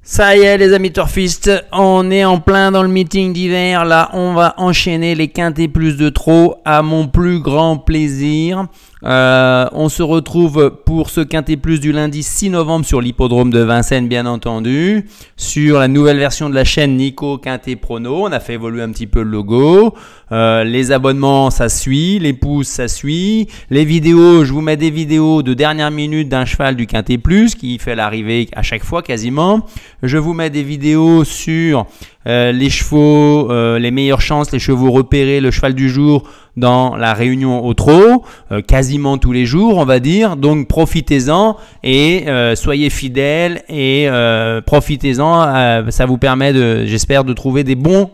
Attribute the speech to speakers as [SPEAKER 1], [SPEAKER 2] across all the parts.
[SPEAKER 1] Ça y est les amis turfistes, on est en plein dans le meeting d'hiver. Là on va enchaîner les quintés plus de trop à mon plus grand plaisir. On se retrouve pour ce quintet plus du lundi 6 novembre sur l'hippodrome de Vincennes bien entendu. Sur la nouvelle version de la chaîne Nico Quintet Prono, on a fait évoluer un petit peu le logo. Les abonnements ça suit, les pouces ça suit. Les vidéos, je vous mets des vidéos de dernière minute d'un cheval du quintet plus qui fait l'arrivée à chaque fois quasiment. Je vous mets des vidéos sur les chevaux, les meilleures chances, les chevaux repérés, le cheval du jour dans la réunion au trot, quasiment tous les jours on va dire. Donc profitez-en et soyez fidèles et profitez-en. Ça vous permet j'espère de trouver des bons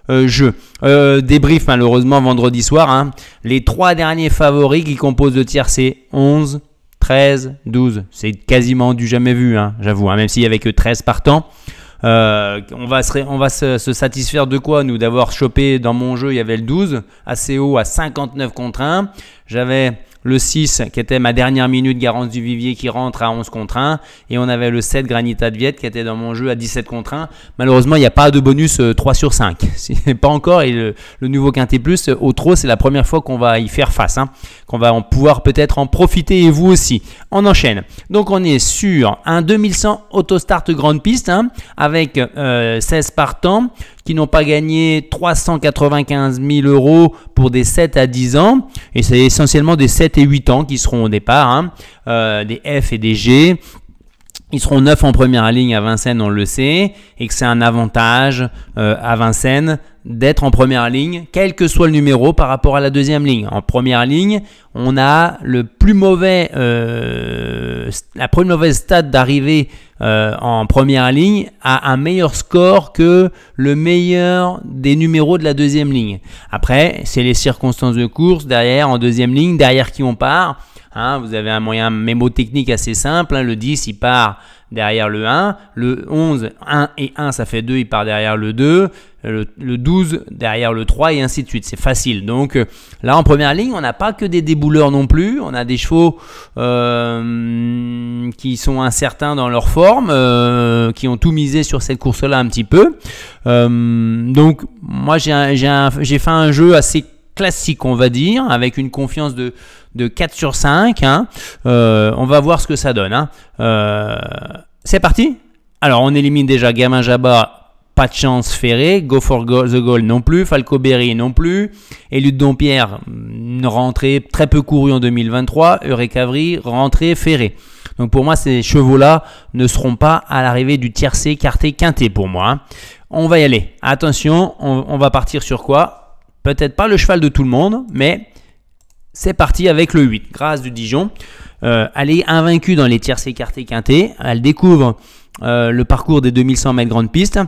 [SPEAKER 1] jeux. Débrief malheureusement vendredi soir. Hein. Les 3 derniers favoris qui composent le tiercé 11, 13, 12. C'est quasiment du jamais vu, hein, j'avoue, hein, même s'il n'y avait que 13 partants. On va se satisfaire de quoi nous? D'avoir chopé dans mon jeu, il y avait le 12 assez haut à 59 contre 1. J'avais le 6 qui était ma dernière minute, Garance du Vivier qui rentre à 11 contre 1. Et on avait le 7 Granita de Viette qui était dans mon jeu à 17 contre 1. Malheureusement, il n'y a pas de bonus 3 sur 5. Pas encore. Et le nouveau Quintet Plus au trot, c'est la première fois qu'on va y faire face. Hein, qu'on va pouvoir peut-être en profiter et vous aussi. On enchaîne. Donc on est sur un 2100 Autostart grande piste hein, avec 16 partants qui n'ont pas gagné 395 000 € pour des 7 à 10 ans. Et c'est essentiellement des 7 et 8 ans qui seront au départ, hein, des F et des G. Ils seront 9 en première ligne à Vincennes, on le sait, et que c'est un avantage à Vincennes d'être en première ligne, quel que soit le numéro par rapport à la deuxième ligne. En première ligne, on a la plus mauvaise stade d'arrivée en première ligne à un meilleur score que le meilleur des numéros de la deuxième ligne. Après, c'est les circonstances de course derrière, en deuxième ligne, derrière qui on part. Hein, vous avez un moyen mémotechnique assez simple. Hein, le 10, il part derrière le 1. Le 11, 1 et 1, ça fait 2, il part derrière le 2. Le 12 derrière le 3 et ainsi de suite. C'est facile. Donc là, en première ligne, on n'a pas que des débouleurs non plus. On a des chevaux qui sont incertains dans leur forme, qui ont tout misé sur cette course-là un petit peu. Donc, moi, j'ai fait un jeu assez classique, on va dire, avec une confiance de 4 sur 5. Hein. On va voir ce que ça donne. Hein. C'est parti. Alors, on élimine déjà Gamin Jabba. Pas de chance, Ferré, Go for the Goal non plus, Falco Berry non plus, Élude Dompierre, une rentrée très peu courue en 2023, Eurecavri, rentrée Ferré. Donc pour moi, ces chevaux-là ne seront pas à l'arrivée du tiercé, quarté, quinté pour moi. Hein. On va y aller. Attention, on va partir sur quoi? Peut-être pas le cheval de tout le monde, mais c'est parti avec le 8, Grâce du Dijon. Elle est invaincue dans les tiercés, quarté, quinté. Elle découvre le parcours des 2100 mètres grande piste.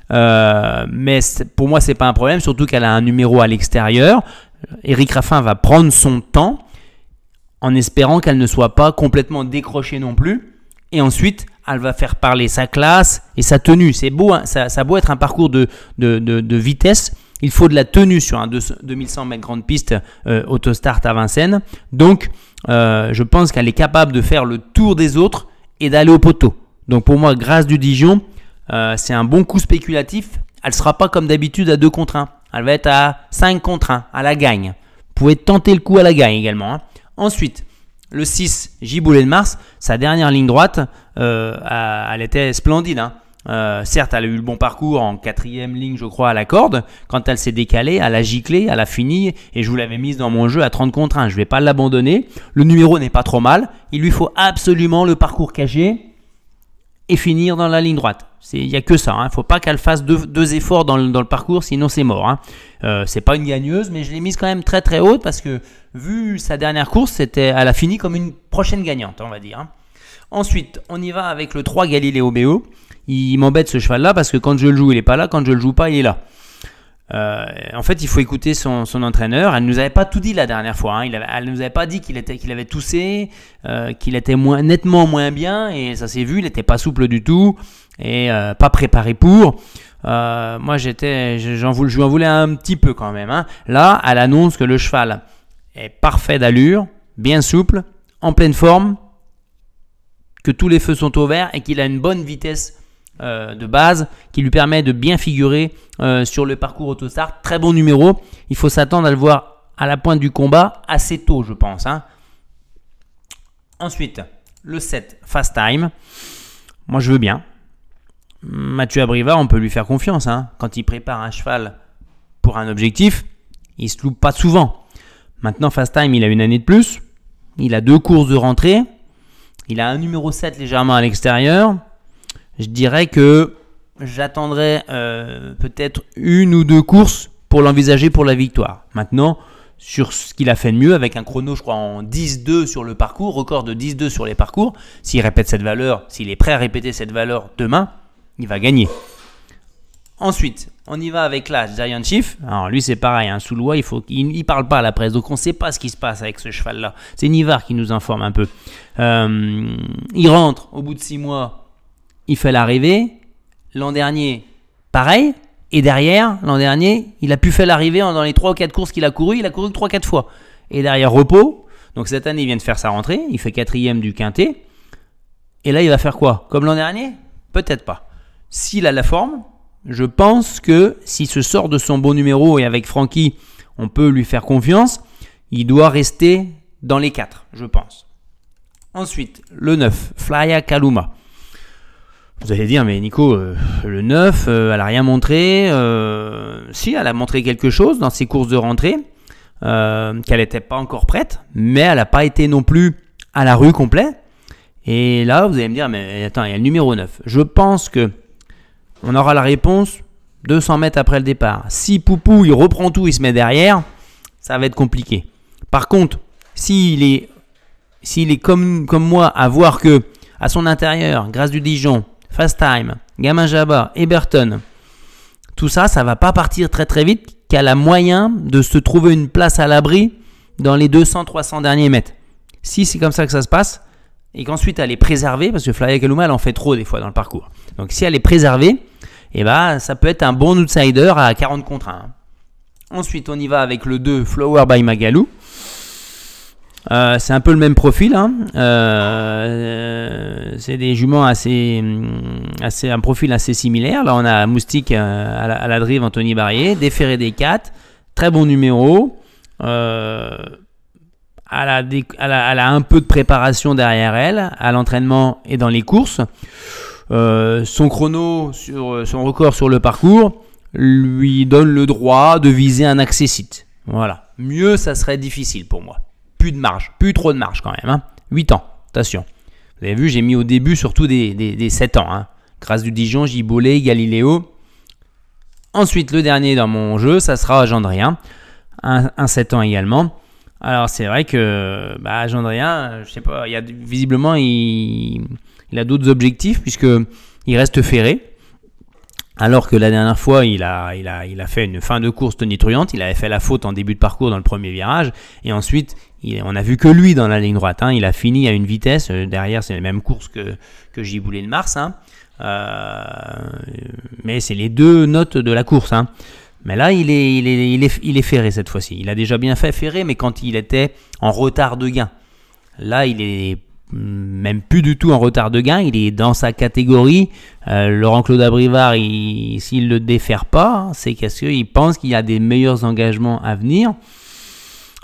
[SPEAKER 1] Mais pour moi, c'est pas un problème, surtout qu'elle a un numéro à l'extérieur. Éric Raffin va prendre son temps en espérant qu'elle ne soit pas complètement décrochée non plus. Et ensuite, elle va faire parler sa classe et sa tenue. C'est beau, hein, ça a beau être un parcours de vitesse. Il faut de la tenue sur un 2100 mètres grande piste Autostart à Vincennes. Donc, je pense qu'elle est capable de faire le tour des autres et d'aller au poteau. Donc, pour moi, Grâce du Dijon, c'est un bon coup spéculatif. Elle ne sera pas comme d'habitude à 2 contre 1. Elle va être à 5 contre 1, à la gagne. Vous pouvez tenter le coup à la gagne également. Hein. Ensuite, le 6, Giboulet de Mars, sa dernière ligne droite, elle était splendide. Hein. Certes, elle a eu le bon parcours en 4e ligne, je crois, à la corde. Quand elle s'est décalée, elle a giclé, elle a fini et je vous l'avais mise dans mon jeu à 30 contre 1. Je ne vais pas l'abandonner. Le numéro n'est pas trop mal. Il lui faut absolument le parcours caché et finir dans la ligne droite. Il n'y a que ça. Il ne faut pas qu'elle fasse deux efforts dans le parcours, sinon c'est mort. Hein. C'est pas une gagneuse, mais je l'ai mise quand même très très haute parce que vu sa dernière course, elle a fini comme une prochaine gagnante, on va dire. Hein. Ensuite, on y va avec le 3 Galiléo Béo. Il m'embête ce cheval-là parce que quand je le joue, il n'est pas là. Quand je le joue pas, il est là. En fait, il faut écouter son entraîneur. Elle ne nous avait pas tout dit la dernière fois. Hein. Elle ne nous avait pas dit qu'il avait toussé, qu'il était nettement moins bien. Et ça s'est vu, il n'était pas souple du tout et pas préparé pour. Moi, je lui en voulais un petit peu quand même. Hein. Là, elle annonce que le cheval est parfait d'allure, bien souple, en pleine forme, que tous les feux sont au vert et qu'il a une bonne vitesse de base qui lui permet de bien figurer sur le parcours Autostart. Très bon numéro. Il faut s'attendre à le voir à la pointe du combat assez tôt, je pense. Ensuite, le 7, Fast Time. Moi, je veux bien. Mathieu Abrivard, on peut lui faire confiance. Quand il prépare un cheval pour un objectif, il ne se loupe pas souvent. Maintenant, Fast Time, il a une année de plus. Il a 2 courses de rentrée. Il a un numéro 7 légèrement à l'extérieur. Je dirais que j'attendrai peut-être 1 ou 2 courses pour l'envisager pour la victoire. Maintenant, sur ce qu'il a fait de mieux, avec un chrono, je crois, en 10-2 sur le parcours, record de 10-2 sur les parcours, s'il répète cette valeur, s'il est prêt à répéter cette valeur demain, il va gagner. Ensuite, on y va avec la Giant Chief. Alors lui, c'est pareil, sous loi, il parle pas à la presse, donc on ne sait pas ce qui se passe avec ce cheval-là. C'est Nivard qui nous informe un peu. Il rentre au bout de 6 mois, il fait l'arrivée. L'an dernier, pareil. Et derrière, l'an dernier, il a pu faire l'arrivée dans les 3 ou 4 courses qu'il a couru. Il a couru que 3-4 fois. Et derrière, repos. Donc cette année, il vient de faire sa rentrée. Il fait 4e du quintet. Et là, il va faire quoi? Comme l'an dernier? Peut-être pas. S'il a la forme, je pense que s'il se sort de son bon numéro et avec Francky, on peut lui faire confiance. Il doit rester dans les 4, je pense. Ensuite, le 9, Flya Kaluma. Vous allez dire, mais Nico, le 9, elle n'a rien montré. Si, elle a montré quelque chose dans ses courses de rentrée, qu'elle n'était pas encore prête, mais elle n'a pas été non plus à la rue complet. Et là, vous allez me dire, mais attends, il y a le numéro 9. Je pense que on aura la réponse 200 mètres après le départ. Si Poupou, il reprend tout, il se met derrière, ça va être compliqué. Par contre, s'il est comme moi à voir que à son intérieur, Grâce du Dijon, Fast Time, Gamin Jabba, Eberton, tout ça, ça va pas partir très très vite, qu'elle a moyen de se trouver une place à l'abri dans les 200-300 derniers mètres. Si c'est comme ça que ça se passe, et qu'ensuite elle est préservée, parce que Flya Kaluma, elle en fait trop des fois dans le parcours. Donc si elle est préservée, ça peut être un bon outsider à 40 contre 1. Ensuite, on y va avec le 2, Flower by Magalou. C'est un peu le même profil. C'est des juments un profil assez similaire. Là, on a Moustique à la drive, Anthony Barrier, Déféré des 4, très bon numéro. Elle a un peu de préparation derrière elle, à l'entraînement et dans les courses. Son chrono, son record sur le parcours, lui donne le droit de viser un accessite. Voilà. Mieux, ça serait difficile pour moi. Plus trop de marge quand même. 8 ans, attention. Vous avez vu, j'ai mis au début surtout des 7 ans. Grâce du Dijon, Gibolé, Galiléo. Ensuite, le dernier dans mon jeu, ça sera Gendrien. Un 7 ans également. Alors, c'est vrai que Gendrien, je sais pas, visiblement, il a d'autres objectifs puisqu'il reste ferré. Alors que la dernière fois, il a fait une fin de course tonitruante. Il avait fait la faute en début de parcours dans le premier virage. Et ensuite, on a vu que lui dans la ligne droite. Il a fini à une vitesse. Derrière, c'est la même course que Giboulé de Mars. Mais c'est les 2 notes de la course. Mais là, il est ferré cette fois-ci. Il a déjà bien fait ferré, mais quand il était en retard de gain. Là, il est même plus du tout en retard de gain, il est dans sa catégorie. Laurent-Claude Abrivard, s'il ne le défère pas, c'est parce qu'il pense qu'il y a des meilleurs engagements à venir.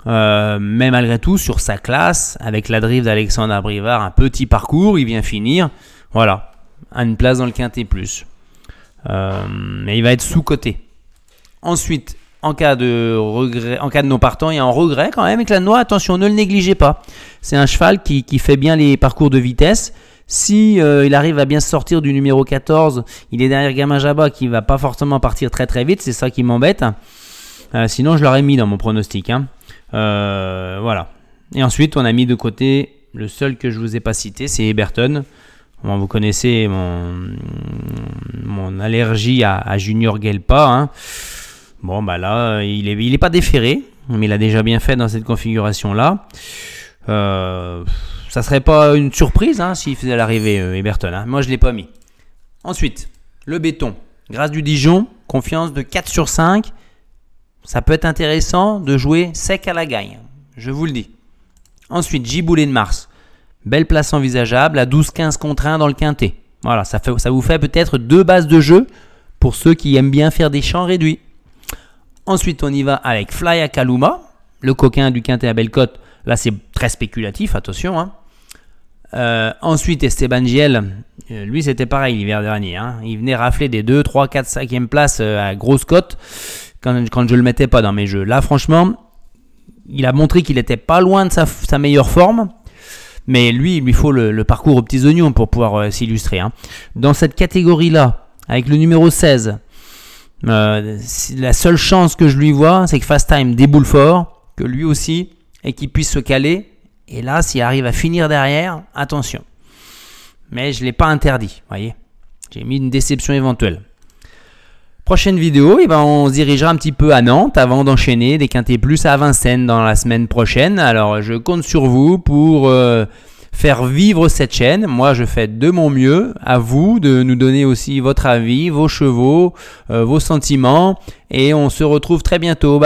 [SPEAKER 1] Mais malgré tout, sur sa classe, avec la drive d'Alexandre Abrivard, un petit parcours, il vient finir. Voilà, à une place dans le Quintet Plus. Mais il va être sous-coté. Ensuite, en cas de regret, en cas de non partant et en regret quand même, Éclat-de-Noix, attention, ne le négligez pas. C'est un cheval qui fait bien les parcours de vitesse. Si il arrive à bien se sortir du numéro 14, il est derrière Gamin Jabba qui va pas forcément partir très très vite, c'est ça qui m'embête. Sinon, je l'aurais mis dans mon pronostic. Voilà. Et ensuite, on a mis de côté le seul que je vous ai pas cité, c'est Eberton. Bon, vous connaissez mon allergie à Junior Gelpa. Bon, là, il est pas déféré, mais il a déjà bien fait dans cette configuration-là. Ça serait pas une surprise s'il faisait l'arrivée, Eberton. Moi, je l'ai pas mis. Ensuite, le béton. Grâce du Dijon, confiance de 4 sur 5. Ça peut être intéressant de jouer sec à la gagne. Je vous le dis. Ensuite, Giboulé de Mars. Belle place envisageable à 12-15 contre 1 dans le Quintet. Voilà, ça vous fait peut-être 2 bases de jeu pour ceux qui aiment bien faire des champs réduits. Ensuite, on y va avec Fly Akaluma, le coquin du quintet à belle cote. Là, c'est très spéculatif, attention. Hein. Ensuite, Esteban Giel, lui, c'était pareil l'hiver dernier. Hein. Il venait rafler des 2, 3, 4, 5e place à grosse cote quand je le mettais pas dans mes jeux. Là, franchement, il a montré qu'il n'était pas loin de sa meilleure forme. Mais lui, il lui faut le parcours aux petits oignons pour pouvoir s'illustrer. Hein. Dans cette catégorie-là, avec le numéro 16, la seule chance que je lui vois, c'est que Fast Time déboule fort, que lui aussi, et qu'il puisse se caler. Et là, s'il arrive à finir derrière, attention. Mais je ne l'ai pas interdit, voyez. J'ai mis une déception éventuelle. Prochaine vidéo, on se dirigera un petit peu à Nantes avant d'enchaîner des quintets plus à Vincennes dans la semaine prochaine. Alors, je compte sur vous pour faire vivre cette chaîne. Moi, je fais de mon mieux. À vous de nous donner aussi votre avis, vos chevaux, vos sentiments. Et on se retrouve très bientôt.